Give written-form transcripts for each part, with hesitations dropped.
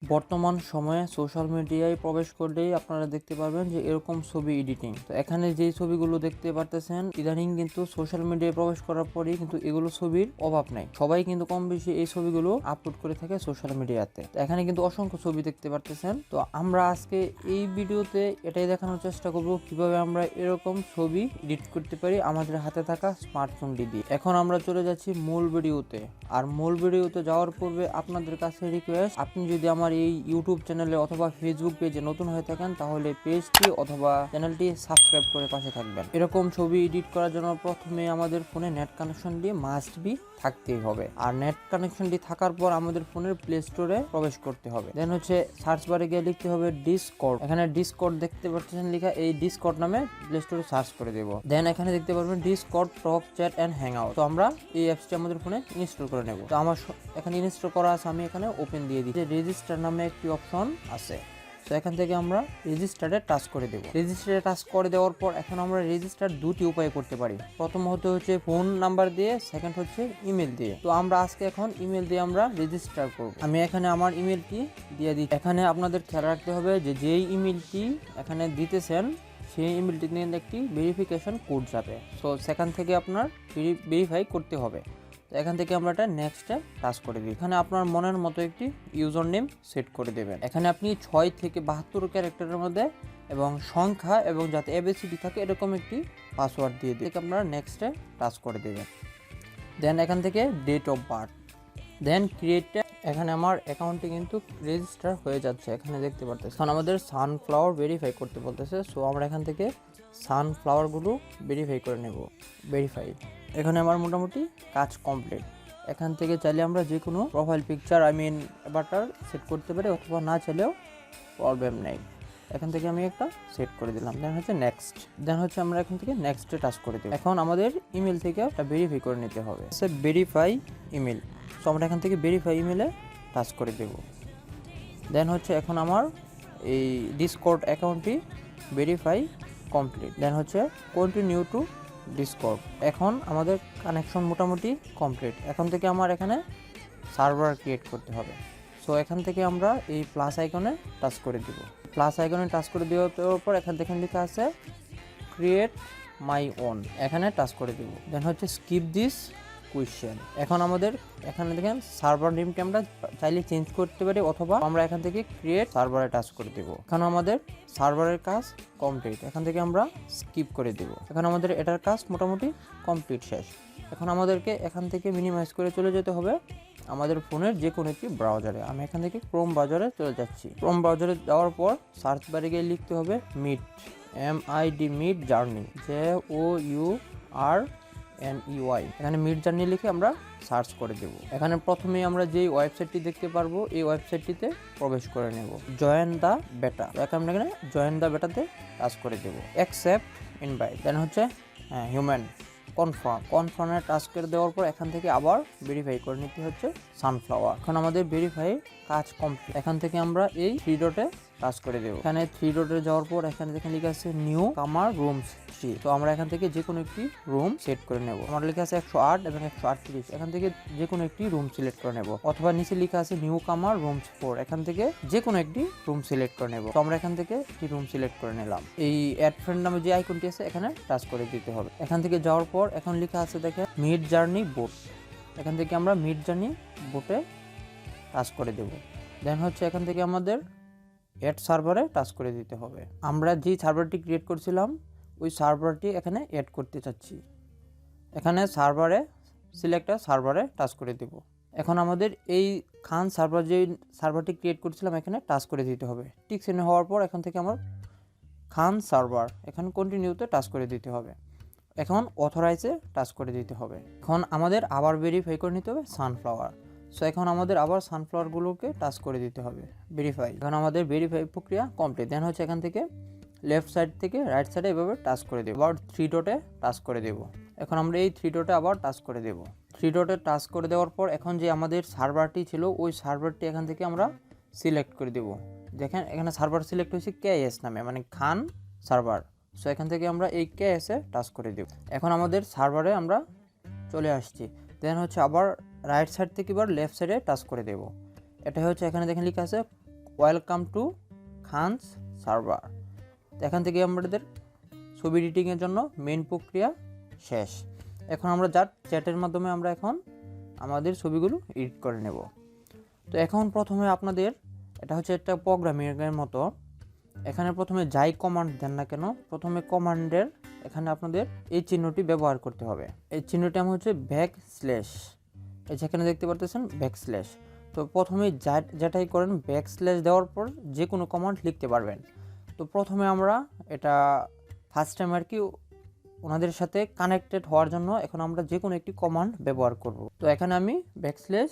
বর্তমান সময়ে সোশ্যাল মিডিয়ায় প্রবেশ করলেই আপনারা দেখতে পারবেন যে এরকম ছবি এডিটিং। তো এখানে যেই ছবিগুলো দেখতে পারতেছেন, ইদানিং কিন্তু সোশ্যাল মিডিয়ায় প্রবেশ করার পরেই কিন্তু এগুলো ছবির অভাব নাই। সবাই কিন্তু কম বেশি এই ছবিগুলো আপলোড করে থাকে সোশ্যাল মিডিয়াতে। তো এখানে কিন্তু অসংখ্য ছবি দেখতে পারতেছেন। তো আমরা আজকে এই ভিডিওতে এটাই দেখানোর চেষ্টা করব কিভাবে আমরা এরকম ছবি এডিট করতে পারি আমাদের হাতে থাকা স্মার্টফোনটি দিয়ে। এখন আমরা চলে যাচ্ছি মূল ভিডিওতে। আর মূল ভিডিওতে যাওয়ার পূর্বে আপনাদের কাছে রিকোয়েস্ট, আপনি যদি আমার এই ইউটিউব চ্যানেলে অথবা ফেসবুক পেজে নতুন হয়ে থাকেন তাহলে পেজটি অথবা চ্যানেলটি সাবস্ক্রাইব করে পাশে থাকবেন। এরকম ছবি এডিট করার জন্য প্রথমে আমাদের ফোনে নেট কানেকশনটি মাস্ট বি থাকতেই হবে। আর নেট কানেকশনটি থাকার পর আমাদের ফোনের প্লে স্টোরে প্রবেশ করতে হবে। দেন হচ্ছে সার্চ বারে গিয়ে লিখতে হবে ডিসকর্ড। এখানে ডিসকর্ড দেখতে পাচ্ছেন লেখা, এই ডিসকর্ড নামে প্লে স্টোরে সার্চ করে দেব। দেন এখানে দেখতে পারবেন Discord talk chat and hang out. তো আমরা এই অ্যাপসটি আমাদের ফোনে ইনস্টল করে নেব। তো আমার এখানে ইনস্টল করা আছে, আমি এখানে ওপেন দিয়ে দিই। রেজিস্টার নামে একটি অপশন আছে, তো এখান থেকে আমরা রেজিস্টারে টাচ করে দেব। রেজিস্টারে টাচ করে দেওয়ার পর এখন আমরা রেজিস্টার দুটি উপায়ে করতে পারি। প্রথম হচ্ছে ফোন নাম্বার দিয়ে, সেকেন্ড হচ্ছে ইমেল দিয়ে। তো আমরা আজকে এখন ইমেল দিয়ে আমরা রেজিস্টার করব। আমি এখানে আমার ইমেলটি দিয়ে দিই। এখানে আপনাদের খেয়াল রাখতে হবে যে যেই ইমেলটি এখানে দিতেছেন সেই ইমেলটি নিয়ে একটি ভেরিফিকেশন কোড যাবে। সো সেখান থেকে আপনার ভেরিফাই করতে হবে। তো এখান থেকে আমরা এটা নেক্সটে টাচ করে দিই। এখানে আপনার মনের মতো একটি ইউজার নেম সেট করে দেবেন। এখানে আপনি 6 থেকে 72 ক্যারেক্টারের মধ্যে এবং সংখ্যা এবং যাতে এবিসিডি থাকে এরকম একটি পাসওয়ার্ড দিয়ে দিয়ে আপনারা নেক্সটে টাচ করে দেবেন। দেন এখান থেকে date of birth, then create. এখানে আমার অ্যাকাউন্টটি কিন্তু রেজিস্টার হয়ে যাচ্ছে, এখানে দেখতে পারতেছি। এখন আমাদের সানফ্লাওয়ার ভেরিফাই করতে বলতেছে। সো আমরা এখান থেকে সানফ্লাওয়ারগুলো ভেরিফাই করে নেব। ভেরিফাই, এখানে আমার মোটামুটি কাজ কমপ্লিট। এখান থেকে চাইলে আমরা যে কোনো প্রোফাইল পিকচার অ্যাভাটার সেট করতে পারি, অথবা না চাইলেও প্রবলেম নেই। এখান থেকে আমি একটা সেট করে দিলাম। দেন হচ্ছে নেক্সট। দেন হচ্ছে আমরা এখান থেকে নেক্সটে টাচ করে দেব। এখন আমাদের ইমেল থেকে একটা ভেরিফাই করে নিতে হবে, ভেরিফাই ইমেল। সো আমরা এখান থেকে ভেরিফাই ইমেলে টাচ করে দেব। দেন হচ্ছে এখন আমার এই ডিসকর্ড অ্যাকাউন্টটি ভেরিফাই কমপ্লিট। দেন হচ্ছে কন্টিনিউ টু ডিসকর্ড। এখন আমাদের কানেকশন মোটামুটি কমপ্লিট। এখন থেকে আমার এখানে সার্ভার ক্রিয়েট করতে হবে। সো এখান থেকে আমরা এই প্লাস আইকনে টাচ করে দিব। প্লাস আইকনে টাচ করে দেওয়ার পর এখান থেকে লেখা আছে ক্রিয়েট মাই ওন, এখানে টাচ করে দিব। দেন হচ্ছে স্কিপ দিস কোয়েশ্চেন। এখন আমাদের এখানে দেখেন সার্ভার নেমটি আমরা চাইলে চেঞ্জ করতে পারি, অথবা আমরা এখান থেকে ক্রিয়েট সার্ভারে টাচ করে দেব। এখন আমাদের সার্ভারের কাজ কমপ্লিট। এখান থেকে আমরা স্কিপ করে দেব। এখন আমাদের এটার কাজ মোটামুটি কমপ্লিট শেষ। এখন আমাদেরকে এখান থেকে মিনিমাইজ করে চলে যেতে হবে আমাদের ফোনের যে কোনো একটি ব্রাউজারে। আমি এখান থেকে ক্রোম ব্রাউজারে চলে যাচ্ছি। ক্রোম ব্রাউজারে যাওয়ার পর সার্চ বারে গিয়ে লিখতে হবে mid, MID mid journey, JOURNEY। এখানে মিডজার্নি লিখে আমরা সার্চ করে দেব। এখানে প্রথমেই আমরা যেই ওয়েবসাইটটি দেখতে পারবো এই ওয়েবসাইটটিতে প্রবেশ করে নেব, জয়েন দ্য বেটা। আমরা এখানে জয়েন দ্য বেটাতে টাচ করে দেব। Accept invite. দেন হচ্ছে হিউম্যান কনফার্মে টাচ করে দেওয়ার পর এখান থেকে আবার ভেরিফাই করে নিতে হচ্ছে সানফ্লাওয়ার। এখন আমাদের ভেরিফাই কাজ কমপ্লিট। এখান থেকে আমরা এই 3 ডটে টাচ করে দেব। এখানে 3 ডটে যাওয়ার পর এখানে দেখেন লেখা আছে নিউ কামার রুমস 3। তো আমরা এখান থেকে যে কোনো একটি রুম সেট করে নেব। আমার লেখা আছে 108 এবং 138। এখান থেকে যে কোনো একটি রুম সিলেক্ট করে নেব, অথবা নিচে লেখা আছে নিউ কামার রুমস 4। এখান থেকে যে কোনো একটি রুম সিলেক্ট করে নেব। তো আমরা এখান থেকে একটি রুম সিলেক্ট করে নিলাম। এই অ্যাড ফ্রেন্ড নামে যে আইকনটি আছে এখানে টাচ করে দিতে হবে। এখান থেকে যাওয়ার পর এখন লেখা আছে দেখেন মিডজার্নি বোট। এখান থেকে আমরা মিডজার্নি বোটে টাচ করে দেব। দেন হচ্ছে এখান থেকে আমাদের অ্যাড সার্ভারে টাচ করে দিতে হবে। আমরা যে সার্ভারটি ক্রিয়েট করছিলাম ওই সার্ভারটি এখানে অ্যাড করতে চাচ্ছি। এখানে সার্ভারে সিলেক্ট সার্ভারে টাচ করে দেব। এখন আমাদের এই খান সার্ভার যে সার্ভারটি ক্রিয়েট করছিলাম এখানে টাচ করে দিতে হবে। টিক চিহ্ন হওয়ার পর এখান থেকে আমার খান সার্ভার এখানে কন্টিনিউতে টাচ করে দিতে হবে। এখন অথরাইজে টাচ করে দিতে হবে। এখন আমাদের আবার ভেরিফাই করে নিতে হবে সানফ্লাওয়ার। সো এখন আমাদের আবার সানফ্লাওয়ারগুলোকে টাচ করে দিতে হবে ভেরিফাই। এখন আমাদের ভেরিফাই প্রক্রিয়া কমপ্লিট। দেন হচ্ছে এখান থেকে লেফট সাইড থেকে রাইট সাইডে এভাবে টাচ করে দেবো। আবার 3 ডটে টাচ করে দেব। এখন আমরা এই 3 ডটে আবার টাচ করে দেব। 3 ডটে টাচ করে দেওয়ার পর এখন যে আমাদের সার্ভারটি ছিল ওই সার্ভারটি এখান থেকে আমরা সিলেক্ট করে দেব। দেখেন এখানে সার্ভার সিলেক্ট হয়েছে KS নামে, মানে খান সার্ভার। সো এখান থেকে আমরা এই KS এ টাচ করে দেব। এখন আমাদের সার্ভারে আমরা চলে আসছি। দেন হচ্ছে আবার রাইট সাইড থেকে এবার লেফট সাইডে টাচ করে দেব। এটা হচ্ছে এখানে দেখেন লেখা আছে ওয়েলকাম টু খানস সার্ভার। এখান থেকে আমাদের ছবি এডিটিংয়ের জন্য মেন প্রক্রিয়া শেষ। এখন আমরা চ্যাটের মাধ্যমে আমরা এখন আমাদের ছবিগুলো এডিট করে নেব। তো এখন প্রথমে আপনাদের এটা হচ্ছে একটা প্রোগ্রামিংয়ের মতো, এখানে প্রথমে যাই কমান্ড দেন না কেন প্রথমে কমান্ডের এখানে আপনাদের এই চিহ্নটি ব্যবহার করতে হবে। এই চিহ্নটি আমার হচ্ছে ব্যাকস্ল্যাশ, এই যেখানে দেখতে পারতেছেন ব্যাকস্ল্যাশ। তো প্রথমে যেটাই করেন ব্যাকস্ল্যাশ দেওয়ার পর যে কোনো কমান্ড লিখতে পারবেন। তো প্রথমে আমরা এটা ফার্স্ট টাইম আর কি ওনাদের সাথে কানেক্টেড হওয়ার জন্য এখন আমরা যে কোনো একটি কমান্ড ব্যবহার করব। তো এখানে আমি ব্যাকস্ল্যাশ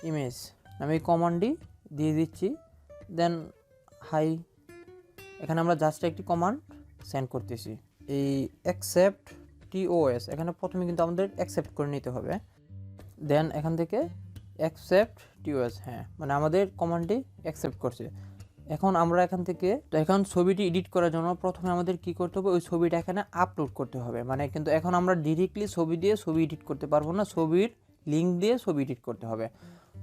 ইমেজ আমি এই কমান্ডটি দিয়ে দিচ্ছি। দেন হাই, এখানে আমরা জাস্ট একটি কমান্ড সেন্ড করতেছি, এই অ্যাকসেপ্ট টিওএস এখানে প্রথমে কিন্তু আমাদের অ্যাকসেপ্ট করে নিতে হবে। দেন এখান থেকে অ্যাকসেপ্ট টিওএস, হ্যাঁ মানে আমাদের কমান্ডটি অ্যাকসেপ্ট করছে। এখন আমরা এখান থেকে তো এখন ছবিটি এডিট করার জন্য প্রথমে আমাদের কি করতে হবে, ওই ছবিটা এখানে আপলোড করতে হবে। মানে কিন্তু এখন আমরা ডিরেক্টলি ছবি দিয়ে ছবি এডিট করতে পারবো না, ছবির লিঙ্ক দিয়ে ছবি এডিট করতে হবে।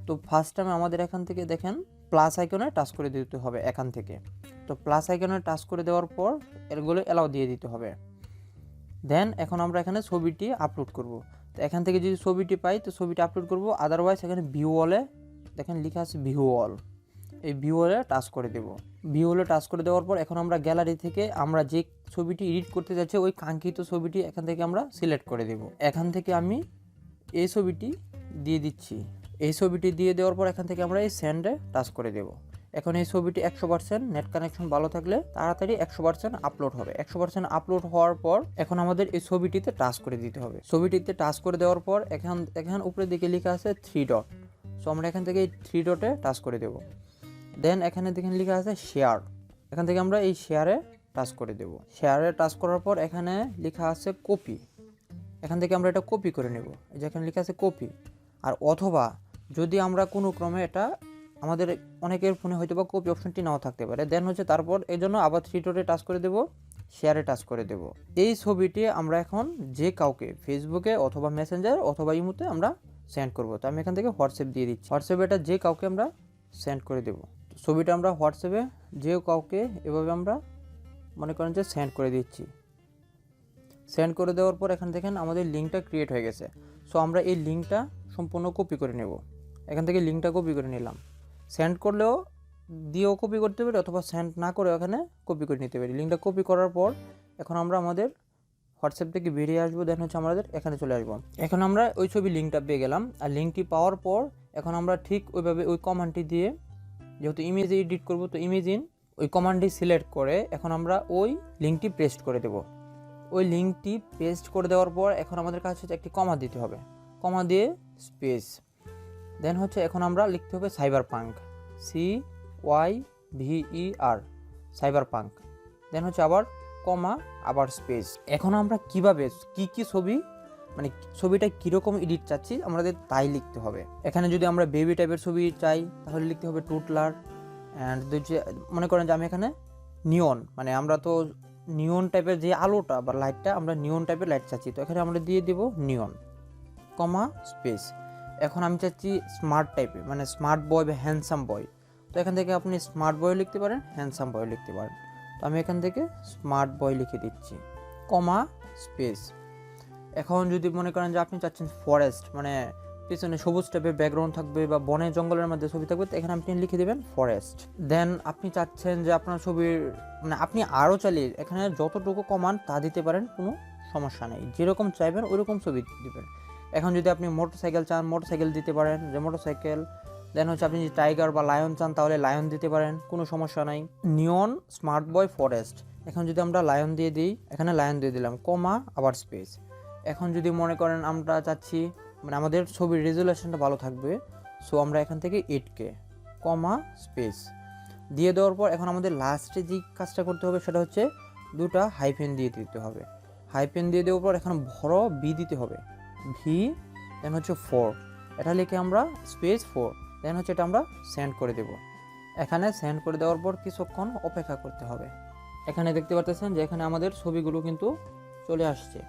তো ফার্স্ট টাইম আমাদের এখান থেকে দেখেন প্লাস আইকনে টাচ করে দিতে হবে এখান থেকে। তো প্লাস আইকনে টাচ করে দেওয়ার পর এগুলো অ্যালাউ দিয়ে দিতে হবে। দেন এখন আমরা এখানে ছবিটি আপলোড করব। তো এখান থেকে যদি ছবিটি পাই তো ছবিটি আপলোড করব, আদারওয়াইজ এখানে ভিউ ওয়ালে দেখেন লেখা আছে ভিউ ওয়াল, এই ভিউ ওয়ালে টাচ করে দেব। ভিউ ওয়ালে টাচ করে দেওয়ার পর এখন আমরা গ্যালারি থেকে আমরা যে ছবিটি এডিট করতে যাচ্ছি ওই কাঙ্ক্ষিত ছবিটি এখান থেকে আমরা সিলেক্ট করে দেব। এখান থেকে আমি এই ছবিটি দিয়ে দিচ্ছি, এই ছবিটি দিয়ে দেওয়ার পর এখান থেকে আমরা এই সেন্ডে টাচ করে দেব। এখন এই ছবিটি 100% নেট কানেকশন ভালো থাকলে তাড়াতাড়ি 100% আপলোড হবে। 100% আপলোড হওয়ার পর এখন আমাদের এই ছবিটিতে টাচ করে দিতে হবে। ছবিটিতে টাচ করে দেওয়ার পর এখান উপরের দিকে লেখা আছে 3 ডট, সো আমরা এখান থেকে এই 3 ডটে টাচ করে দেব। দেন এখানে দেখেন লেখা আছে শেয়ার, এখান থেকে আমরা এই শেয়ারে টাচ করে দেব। শেয়ারে টাচ করার পর এখানে লেখা আছে কপি, এখান থেকে আমরা এটা কপি করে নেব। এই যে এখানে লেখা আছে কপি। আর অথবা যদি আমরা কোনো ক্রমে এটা আমাদের অনেকের ফোনে হয়তো বা কপি অপশনটি নাও থাকতে পারে, দেন হচ্ছে তারপর এই জন্য আবার 3 ডটে টাচ করে দেব, শেয়ারে টাচ করে দেব। এই ছবিটি আমরা এখন যে কাউকে ফেসবুকে অথবা মেসেঞ্জার অথবা ইমোতে আমরা সেন্ড করব। তো আমি এখান থেকে হোয়াটসঅ্যাপ দিয়ে দিচ্ছি, হোয়াটসঅ্যাপে এটা যে কাউকে আমরা সেন্ড করে দেব। ছবিটা আমরা হোয়াটসঅ্যাপে যে কাউকে এভাবে আমরা মনে করেন যে সেন্ড করে দিচ্ছি। সেন্ড করে দেওয়ার পর এখান থেকে আমাদের লিঙ্কটা ক্রিয়েট হয়ে গেছে। সো আমরা এই লিঙ্কটা সম্পূর্ণ কপি করে নেব। এখান থেকে লিঙ্কটা কপি করে নিলাম, সেন্ড করলেও দিয়েও কপি করতে পারি অথবা সেন্ড না করে এখানে কপি করে নিতে পারি। লিঙ্কটা কপি করার পর এখন আমরা আমাদের হোয়াটসঅ্যাপ থেকে বেরিয়ে আসবো, দেন হচ্ছে আমাদের এখানে চলে আসবো। এখন আমরা ওই ছবি লিঙ্কটা পেয়ে গেলাম। আর লিঙ্কটি পাওয়ার পর এখন আমরা ঠিক ওইভাবে ওই কমান্ডটি দিয়ে, যেহেতু ইমেজ এডিট করব তো ইমেজ ইন ওই কমান্ডটি সিলেক্ট করে এখন আমরা ওই লিঙ্কটি পেস্ট করে দেব। ওই লিঙ্কটি পেস্ট করে দেওয়ার পর এখন আমাদের কাছে একটি কমা দিতে হবে, কমা দিয়ে স্পেস, দেন হচ্ছে এখন আমরা লিখতে হবে cyberpunk, CYVER cyberpunk, then হচ্ছে আবার কমা আবার স্পেস। এখন আমরা কিভাবে কি ছবি মানে ছবিটা কীরকম এডিট চাচ্ছি আমাদের তাই লিখতে হবে। এখানে যদি আমরা বেবি টাইপের ছবি চাই তাহলে লিখতে হবে টুটলার। অ্যান্ড মনে করেন যে আমি এখানে নিয়ন মানে আমরা তো নিয়ন টাইপের যে আলোটা বা লাইটটা আমরা নিয়ন টাইপের লাইট চাচ্ছি, তো এখানে আমরা দিয়ে দেব নিয়ন কমা স্পেস। এখন আমি চাচ্ছি স্মার্ট টাইপের মানে স্মার্ট বয় বা হ্যান্ডসাম বয়, তো এখান থেকে আপনি স্মার্ট বয় লিখতে পারেন, হ্যান্ডসাম বয় লিখতে পারেন। তো আমি এখান থেকে স্মার্ট বয় লিখে দিচ্ছি কমা স্পেস। এখন যদি মনে করেন যে আপনি চাচ্ছেন ফরেস্ট মানে পিছনে সবুজ টাইপের ব্যাকগ্রাউন্ড থাকবে বা বনে জঙ্গলের মধ্যে ছবি থাকবে, তো এখানে আপনি লিখে দেবেন ফরেস্ট। দেন আপনি চাচ্ছেন যে আপনার ছবির মানে আপনি আরও চালিয়ে এখানে যতটুকু কমান্ড তা দিতে পারেন, কোনো সমস্যা নেই, যেরকম চাইবেন ওইরকম ছবি দিবেন। এখন যদি আপনি মোটরসাইকেল চান মোটরসাইকেল দিতে পারেন, যে মোটরসাইকেল। দেন হচ্ছে আপনি যদি টাইগার বা লায়ন চান তাহলে লায়ন দিতে পারেন, কোনো সমস্যা নাই। নিয়ন স্মার্ট বয় ফরেস্ট, এখন যদি আমরা লায়ন দিয়ে দিই এখানে লায়ন দিয়ে দিলাম কমা আবার স্পেস। এখন যদি মনে করেন আমরা চাচ্ছি মানে আমাদের ছবির রেজুলেশনটা ভালো থাকবে, সো আমরা এখান থেকে 8K কমা স্পেস দিয়ে দেওয়ার পর এখন আমাদের লাস্টে যে কাজটা করতে হবে সেটা হচ্ছে দুটা হাইফেন দিয়ে দিতে হবে। হাইফেন দিয়ে দেওয়ার পর এখন বড় বি দিতে হবে, ভি দেন হচ্ছে 4, এটা লিখে আমরা স্পেস 4, দেন হচ্ছে এটা আমরা সেন্ড করে দেব। এখানে সেন্ড করে দেওয়ার পর কিছুক্ষণ অপেক্ষা করতে হবে। এখানে দেখতে পাচ্ছেন যে এখানে আমাদের ছবিগুলো কিন্তু চলে আসছে,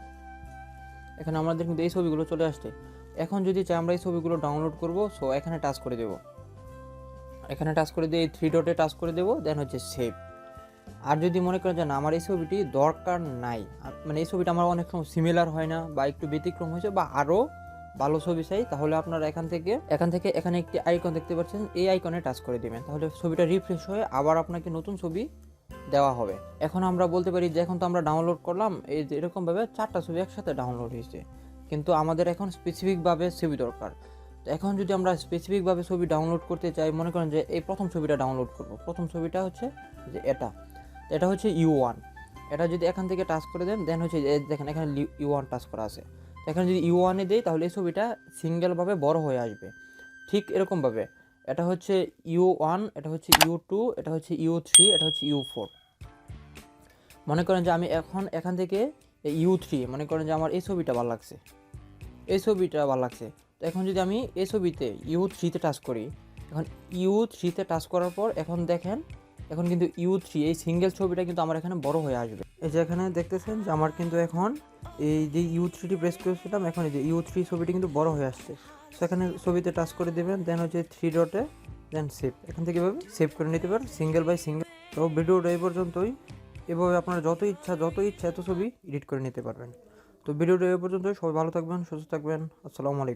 এখানে আমাদের কিন্তু এই ছবিগুলো চলে আসছে। এখন যদি চাই আমরা এই ছবিগুলো ডাউনলোড করব, সো এখানে টাচ করে দেব। এখানে টাচ করে দিয়ে এই 3 ডটে টাচ করে দেবো, দেন হচ্ছে সেভ। আর যদি মনে করেন যে না আমার এই ছবিটি দরকার নাই, মানে এই ছবিটা আমার অনেক সময় সিমিলার হয় না বা একটু ব্যতিক্রম হয়েছে বা আরও ভালো ছবি চাই, তাহলে আপনারা এখান থেকে এখানে একটি আইকন দেখতে পাচ্ছেন, এই আইকনে টাচ করে দিবেন, তাহলে ছবিটা রিফ্রেশ হয়ে আবার আপনাকে নতুন ছবি দেওয়া হবে। এখন আমরা বলতে পারি যে এখন তো আমরা ডাউনলোড করলাম, এই যে এরকমভাবে 4টা ছবি একসাথে ডাউনলোড হয়েছে, কিন্তু আমাদের এখন স্পেসিফিকভাবে ছবি দরকার। তো এখন যদি আমরা স্পেসিফিকভাবে ছবি ডাউনলোড করতে চাই, মনে করেন যে এই প্রথম ছবিটা ডাউনলোড করব, প্রথম ছবিটা হচ্ছে যে এটা হচ্ছে U1। এটা যদি এখান থেকে টাচ করে দেন, দেন হচ্ছে দেখেন এখানে U1 টাচ করা আছে, এখানে যদি U1-এ দেই তাহলে এই ছবিটা সিঙ্গেলভাবে বড় হয়ে আসবে। ঠিক এরকমভাবে এটা হচ্ছে U1, এটা হচ্ছে U2, এটা হচ্ছে U3, এটা হচ্ছে U4। মনে করেন যে আমি এখান থেকে U3, মনে করেন যে আমার এই ছবিটা ভালো লাগছে, তো এখন যদি আমি এই ছবিতে U3-তে টাচ করি, এখন U3-তে টাচ করার পর এখন দেখেন এখন কিন্তু U3 এই সিঙ্গেল ছবিটা কিন্তু আমার এখানে বড় হয়ে আসবে। এই যে এখানে দেখতেছেন যে আমার কিন্তু এখন এই যে U3টি প্রেস করেছিলাম, এখন এই যে U3 ছবিটি কিন্তু বড় হয়ে আসছে। তো এখানে ছবিতে টাচ করে দেবেন, দেন হচ্ছে 3 ডটে, দেন সেভ। এখান থেকে এভাবে সেভ করে নিতে পারেন সিঙ্গেল বাই সিঙ্গেল। তো ভিডিওটা এই পর্যন্তই। এভাবে আপনারা যত ইচ্ছা এত ছবি এডিট করে নিতে পারবেন। তো ভিডিওটা এই পর্যন্তই। সবাই ভালো থাকবেন, সুস্থ থাকবেন। আসসালামু আলাইকুম।